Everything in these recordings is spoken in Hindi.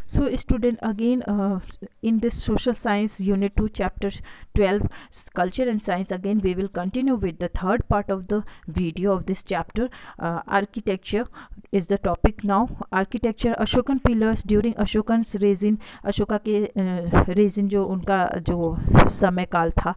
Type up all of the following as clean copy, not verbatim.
So student, again in this social science unit 2 chapter 12 culture and science, again we will continue with the third part of the video of this chapter. Architecture is the topic now. Architecture, Ashokan pillars during Ashokan's reign. Ashoka के रेजिन जो उनका जो समय काल था,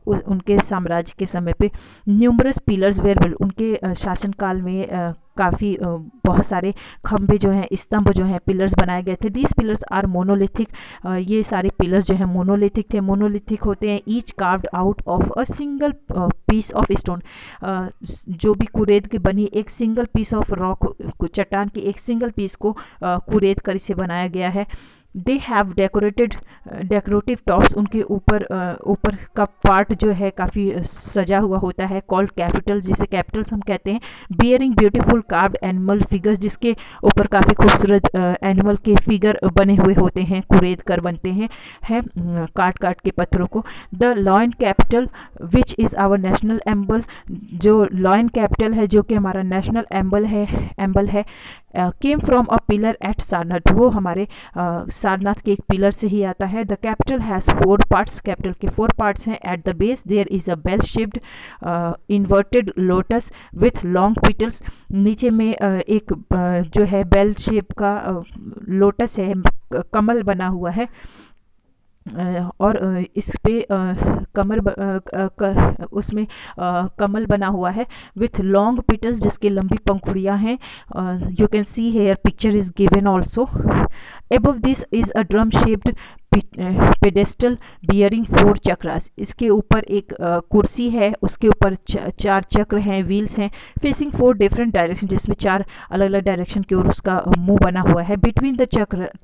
उनके साम्राज्य के समय पे न्यूमरस पिलर्स वेयर बिल्ट, उनके शासनकाल में काफ़ी बहुत सारे खंभे जो हैं, स्तंभ जो हैं, पिलर्स बनाए गए थे. These pillars are monolithic. ये सारे पिलर्स जो हैं मोनोलिथिक थे. मोनोलिथिक होते हैं each carved out of a single piece of stone. जो भी कुरेद की बनी एक सिंगल पीस ऑफ रॉक, चट्टान की एक सिंगल पीस को कुरेद कर इसे बनाया गया है. They have decorative tops. उनके ऊपर का पार्ट जो है काफ़ी सजा हुआ होता है. कॉल्ड कैपिटल, जिसे कैपिटल्स हम कहते हैं. Bearing beautiful carved animal figures, जिसके ऊपर काफ़ी खूबसूरत एनिमल के फिगर बने हुए होते हैं, कुरेद कर बनते हैं काट काट के पत्थरों को. The lion capital which is our national emblem. जो लॉयन कैपिटल है जो कि हमारा नेशनल एम्बल है came from a pillar at Sarnath. वो हमारे सारनाथ के एक पिलर से ही आता है. The capital has 4 parts. Capital के 4 पार्ट्स हैं. At the base there is a bell shaped inverted lotus with long petals. नीचे में एक जो है बेल शेप का लोटस है, कमल बना हुआ है, और इस पे उसमें कमल बना हुआ है विथ लॉन्ग पिटल्स, जिसके लंबी पंखुड़ियाँ हैं. You can see here picture is given also. Above this is a drum shaped pedestal bearing 4 chakras. इसके ऊपर एक कुर्सी है, उसके ऊपर 4 चक्र हैं, व्हील्स हैं, फेसिंग 4 डिफरेंट डायरेक्शन, जिसमें 4 अलग अलग डायरेक्शन की ओर उसका मुंह बना हुआ है. बिटवीन द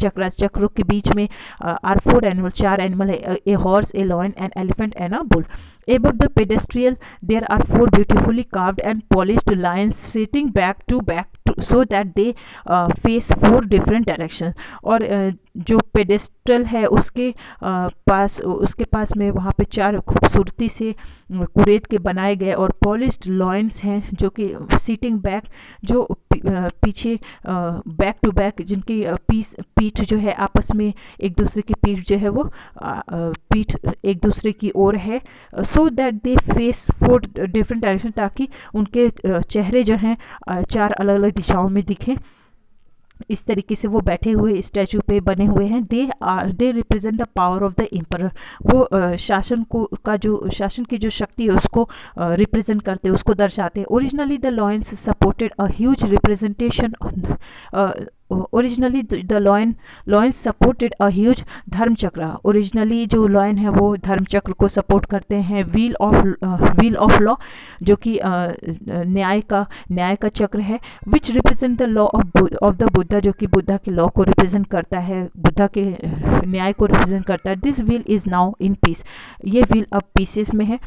चक्रास, चक्रों के बीच में आर 4 एनिमल, 4 एनिमल है. A horse, a lion, an elephant and a bull. Above the pedestal there are 4 beautifully carved and polished lions sitting back to back so that they face 4 different directions. और जो पेडेस्टल है उसके पास में वहाँ पे 4 खूबसूरती से कुरेद के बनाए गए और पॉलिश्ड लॉयंस हैं, जो कि सीटिंग बैक, जो पीछे बैक टू बैक, जिनकी पीठ जो है आपस में एक दूसरे की पीठ जो है वो पीठ एक दूसरे की ओर है. So that they face 4 different direction, ताकि उनके चेहरे जो हैं 4 अलग अलग दिशाओं में दिखें. इस तरीके से वो बैठे हुए स्टैचू पे बने हुए हैं. They represent the power of the emperor. वो शासन की जो शक्ति है उसको रिप्रेजेंट करते हैं, उसको दर्शाते हैं. Originally the lions supported a huge representation. Originally the lions supported a huge धर्म चक्र. ओरिजिनली जो लॉयन है वो धर्म चक्र को सपोर्ट करते हैं. व्हील ऑफ लॉ, जो कि न्याय का चक्र है. Which represent the law of the Buddha, जो कि बुद्धा के लॉ को रिप्रेजेंट करता है, बुद्धा के न्याय को रिप्रेजेंट करता है. This wheel is now in piece. ये व्हील अब पीसेस में है.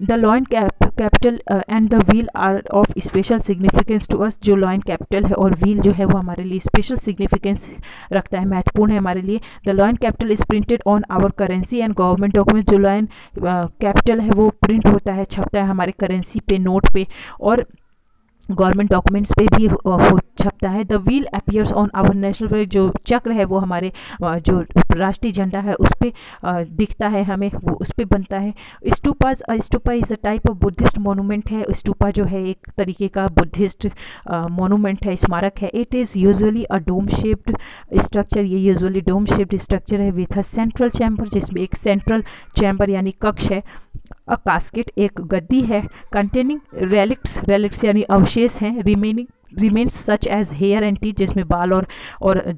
The lion capital and the wheel are of special significance to us. जो लॉयन कैपिटल है और व्हील जो है वो हमारे लिए स्पेशल सिग्निफिकेंस रखता है, महत्वपूर्ण है हमारे लिए. The lion capital is printed on our currency and government document. जो लॉयन कैपिटल है वो प्रिंट होता है, छपता है हमारे करेंसी पे, नोट पे और गवर्नमेंट डॉक्यूमेंट्स पे भी छपता है. The wheel appears on our national flag. जो चक्र है वो हमारे जो राष्ट्रीय झंडा है उस पर दिखता है हमें, वो उस पर बनता है. Stupa is a type of Buddhist monument है. स्तूपा जो है एक तरीके का बुद्धिस्ट मोनूमेंट है, स्मारक है. It is usually a dome shaped structure. ये यूजुअली डोम शेप्ड स्ट्रक्चर है विथ अ सेंट्रल चैम्बर, जिसमें एक सेंट्रल चैम्बर यानी कक्ष है. अ कास्केट, एक गद्दी है. कंटेनिंग रेलिक्स यानी अवशेष हैं. Remains such as hair and teeth, जिसमें बाल और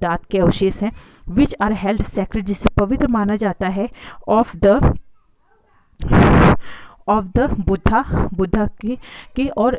दांत के अवशेष हैं. विच आर हेल्ड सेक्रेट, जिसे पवित्र माना जाता है. ऑफ द बुद्धा के और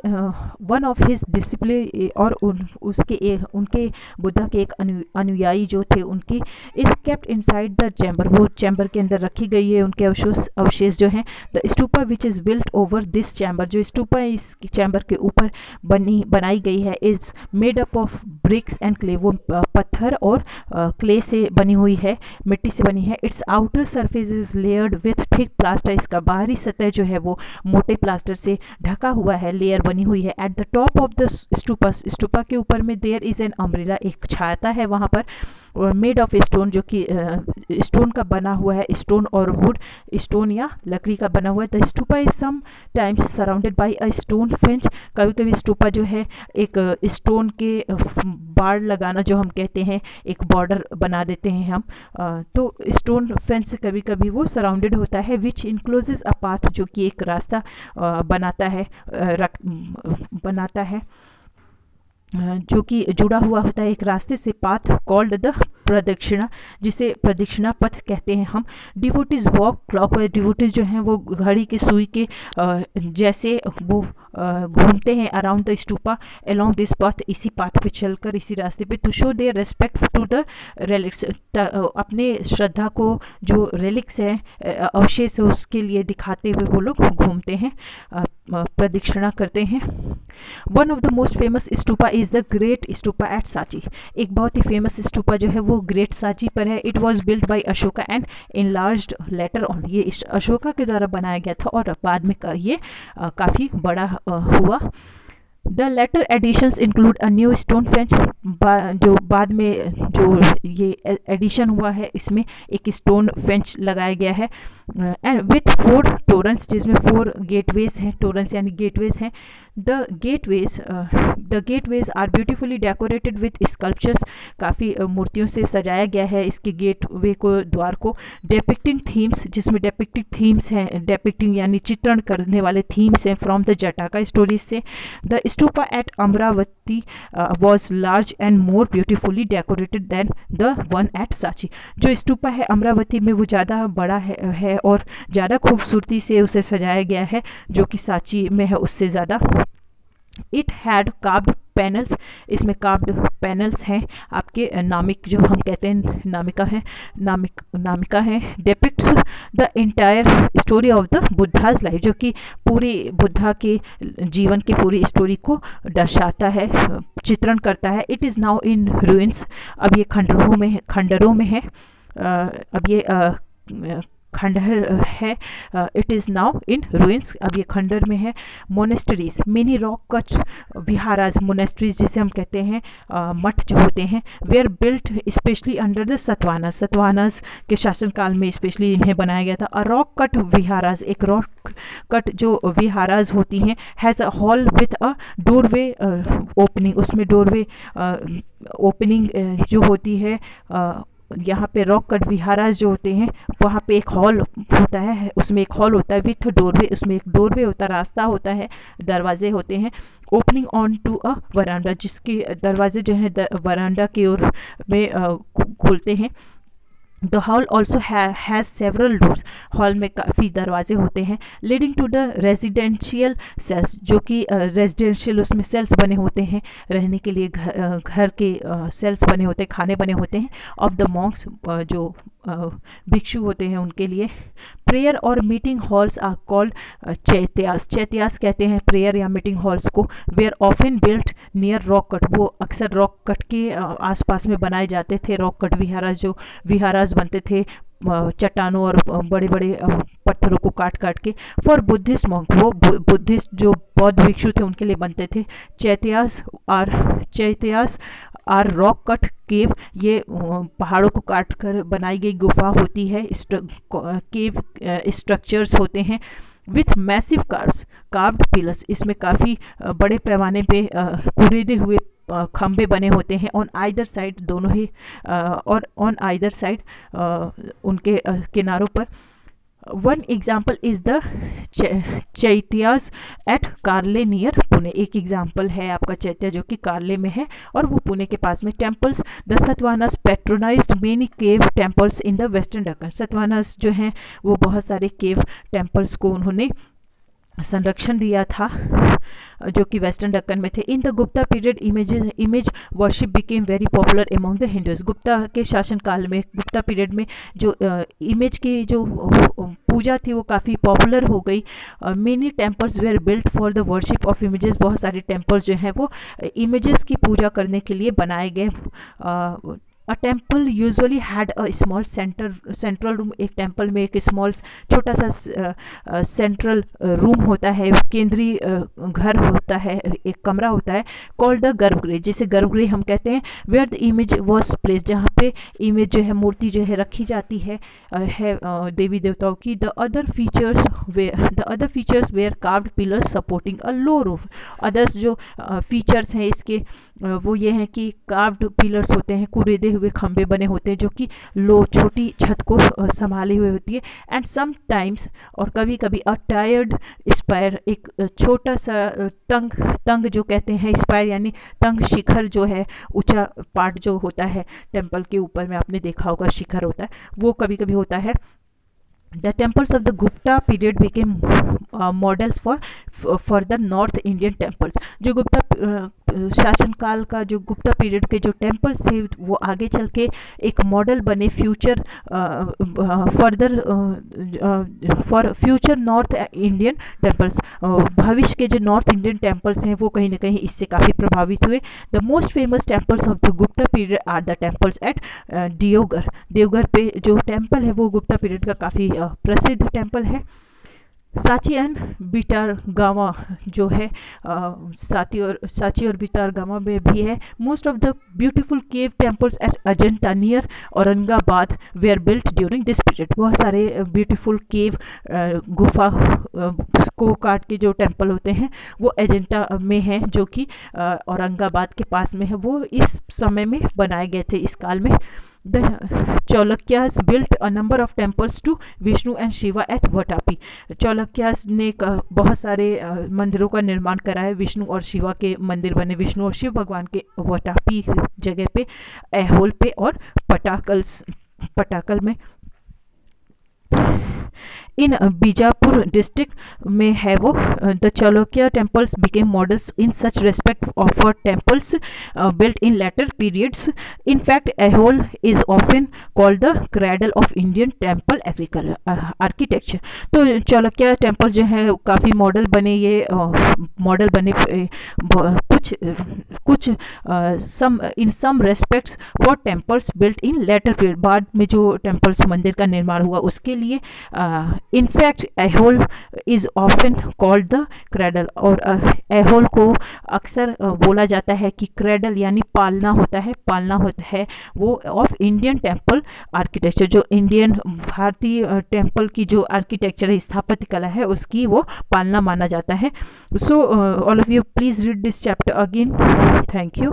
वन ऑफ हिज डिसिप्लिन, और उनके बुद्धा के एक अनुयायी जो थे उनकी, is kept inside the chamber. वो चैम्बर के अंदर रखी गई है उनके अवशेष जो हैं. The stupa which is built over this chamber. जो स्टूपा इस चैम्बर के ऊपर बनाई गई है, is made up of BRICS and clay. वो पत्थर और क्ले से बनी हुई है, मिट्टी से बनी है. It's outer surface is layered with thick plaster. इसका बाहरी सतह जो है वो मोटे प्लास्टर से ढका हुआ है, लेयर बनी हुई है. At the top of the stupa के ऊपर में देयर इज एन अम्ब्रेला, एक छाता है वहाँ पर. मेड ऑफ स्टोन, जो कि स्टोन का बना हुआ है, स्टोन और वुड, स्टोन या लकड़ी का बना हुआ है। The stupa is sometimes surrounded by a stone fence, कभी कभी स्तूपा जो है एक स्टोन के बाड़ लगाना जो हम कहते हैं, एक बॉर्डर बना देते हैं हम, तो स्टोन फेंच से कभी कभी वो सराउंडेड होता है, विच इंक्लोजेज अ पाथ, जो कि एक रास्ता बनाता है जो कि जुड़ा हुआ होता है एक रास्ते से, पाथ कॉल्ड द प्रदक्षिणा, जिसे प्रदक्षिणा पथ कहते हैं हम। डिवोटीज वॉक क्लॉकवाइज, डिवोटीज जो हैं वो घड़ी की सुई के जैसे वो घूमते हैं around the stupa along this path, इसी पाथ पे चलकर, इसी रास्ते पे, to show their respect to the relics, अपने श्रद्धा को जो रेलिक्स है, अवशेष है, उसके लिए दिखाते हुए वो लोग घूमते हैं, प्रदक्षिणा करते हैं। One of the most famous stupa is the great stupa at Sanchi, एक बहुत ही फेमस स्तूपा जो है वो ग्रेट सांची पर है। It was build by Ashoka and enlarged later on, ये अशोका के द्वारा बनाया गया था और बाद में ये काफ़ी बड़ा हुआ। The later additions include a new stone fence, जो बाद में जो ये एडिशन हुआ है इसमें एक स्टोन फेंच लगाया गया है, एंड विथ 4 टोरेंट्स, जिसमें 4 गेटवेज हैं, टोरेंट्स यानी गेटवेज हैं। The gateways are beautifully decorated with sculptures, काफ़ी मूर्तियों से सजाया गया है इसके गेटवे को, द्वार को। डेपिक्टिंग थीम्स, जिसमें डेपिक्टिंग थीम्स हैं, डेपिक्टिंग यानी चित्रण करने वाले थीम्स हैं फ्रॉम द जटाका स्टोरीज से। The stupa at Amaravati was large and more beautifully decorated than the one at Sanchi, जो स्तूपा है अमरावती में वो ज़्यादा बड़ा है और ज़्यादा खूबसूरती से उसे सजाया गया है, जो कि सांची में है उससे ज़्यादा। इट हैड कार्व्ड पैनल्स, इसमें कार्व्ड पैनल्स हैं, आपके नामिक जो हम कहते हैं, नामिका है। Depicts the entire story of the Buddha's life, जो कि पूरी बुद्धा के जीवन की पूरी स्टोरी को दर्शाता है, चित्रण करता है। It is now in ruins, अब ये खंडरों में है, अब ये खंडहर है। It is now in ruins, अब ये खंडहर में है। Monasteries, mini rock cuts, viharas, monasteries जिसे हम कहते हैं मठ जो होते हैं, were built specially under the Satavahanas के शासनकाल में स्पेशली इन्हें बनाया गया था। अ रॉक कट विहाराज, एक रॉक कट जो विहाराज होती हैं, has a hall with a doorway opening, उसमें डोरवे ओपनिंग जो होती है, यहाँ पे रॉक कट विहाराज जो होते हैं वहाँ पे एक हॉल होता है, उसमें एक हॉल होता है विथ डोरवे, उसमें एक डोरवे होता है, रास्ता होता है, दरवाजे होते हैं। ओपनिंग ऑन टू अ वरांडा, जिसके दरवाजे जो हैं वरांडा की ओर में खुलते हैं। The hall also has several doors, hall में काफ़ी दरवाजे होते हैं। Leading to the residential cells, जो कि रेजिडेंशियल उसमें सेल्स बने होते हैं, रहने के लिए घर के सेल्स बने होते हैं, खाने बने होते हैं। ऑफ द मॉन्क्स, जो भिक्षु होते हैं उनके लिए। प्रेयर और meeting halls are called chaityas, chaityas कहते हैं प्रेयर या मीटिंग हॉल्स को। Were often built near rock cut, वो अक्सर रॉक कट के आसपास में बनाए जाते थे। रॉक कट विहाराज, जो विहाराज बनते थे चट्टानों और बड़े बड़े पत्थरों को काट काट के। फॉर बुद्धिस्ट मॉन्क, वो बुद्धिस्ट जो बौद्ध भिक्षु थे उनके लिए बनते थे। चैत्यास आर रॉक कट केव, ये पहाड़ों को काट कर बनाई गई गुफा होती है, केव स्ट्रक्चर्स होते हैं। विथ मैसिव कार्व्ड पिलर्स, इसमें काफ़ी बड़े पैमाने पे कुरेदे हुए खंबे बने होते हैं। ऑन आइदर साइड, दोनों ही और ऑन आइदर साइड उनके किनारों पर। One example is the chaityas at Karle near Pune, एक एग्जाम्पल है आपका चैत्य जो कि कार्ले में है और वो पुणे के पास में। Temples, the Satavahanas patronized many cave temples in the western Deccan, Satavahanas जो हैं वो बहुत सारे केव टेम्पल्स को उन्होंने संरक्षण दिया था जो कि वेस्टर्न दक्कन में थे। In the Gupta period image worship became very popular among the Hindus, Gupta के शासनकाल में, गुप्ता पीरियड में जो इमेज की जो पूजा थी वो काफ़ी पॉपुलर हो गई। Many temples were built for the worship of images, बहुत सारे टेम्पल्स जो हैं वो इमेजेस की पूजा करने के लिए बनाए गए। A temple usually had a small central room. एक टेम्पल में एक स्मॉल छोटा सा सेंट्रल रूम होता है, केंद्रीय घर होता है, एक कमरा होता है, कॉल्ड द गर्भगृह, जिसे गर्भगृह हम कहते हैं। Where the image was place, जहाँ पे इमेज जो है, मूर्ति जो है रखी जाती है देवी देवताओं की। The other features were carved pillars supporting a low roof. Others जो फीचर्स हैं इसके वो ये हैं कि कार्व्ड पिलर्स होते हैं, कुरेदे हुए खंभे बने होते हैं जो कि लो छोटी छत को संभाली हुई होती है। एंड सम टाइम्स, और कभी कभी अ टायर्ड स्पायर, एक छोटा सा तंग जो कहते हैं स्पायर यानी तंग शिखर जो है, ऊंचा पार्ट जो होता है टेम्पल के ऊपर में आपने देखा होगा शिखर होता है, वो कभी कभी होता है। The temples of the Gupta period became models for the North Indian temples। जो गुप्ता शासनकाल का, जो गुप्ता पीरियड के जो टेम्पल्स थे वो आगे चल के एक मॉडल बने future for future north Indian temples. भविष्य के जो नॉर्थ इंडियन टेम्पल्स हैं वो कहीं ना कहीं इससे काफ़ी प्रभावित हुए। The most famous temples of the Gupta period are the temples at Deoghar पे जो टेम्पल है वो गुप्ता पीरियड का काफ़ी प्रसिद्ध टेम्पल है। सांची एंड बिटारगावा जो है सांची और बिटारगावा में भी है। Most of the beautiful cave temples at Ajanta near Aurangabad were built during this period. बहुत सारे ब्यूटीफुल केव गुफा को काट के जो टेम्पल होते हैं वो अजंता में हैं, जो कि औरंगाबाद के पास में है। वो इस समय में बनाए गए थे, इस काल में। The Chalukyas built a number of temples to Vishnu and Shiva at Vatapi। Chalukyas ने बहुत सारे मंदिरों का निर्माण करा है, विष्णु और शिवा के मंदिर बने, विष्णु और शिव भगवान के वटापी जगह पे, ऐहोल पे और पटाकल में। इन बीजापुर डिस्ट्रिक्ट में है वो। The Chalukya temples became models in such respect for temples built in later periods. In fact Aihole is often called the cradle of Indian temple architecture. तो चालुक्य टेम्पल जो है काफ़ी मॉडल बने, ये मॉडल बने कुछ in some respects for temples built in later period. बाद में जो टेम्पल्स मंदिर का निर्माण हुआ उसके लिए। इन fact Aihole is often called the cradle, और ऐहोल को अक्सर बोला जाता है कि क्रेडल यानी पालना होता है वो ऑफ इंडियन टेम्पल आर्किटेक्चर। जो इंडियन भारतीय टेम्पल की जो आर्किटेक्चर है, स्थापत्य कला है, उसकी वो पालना माना जाता है। So all of you please read this chapter again. Thank you.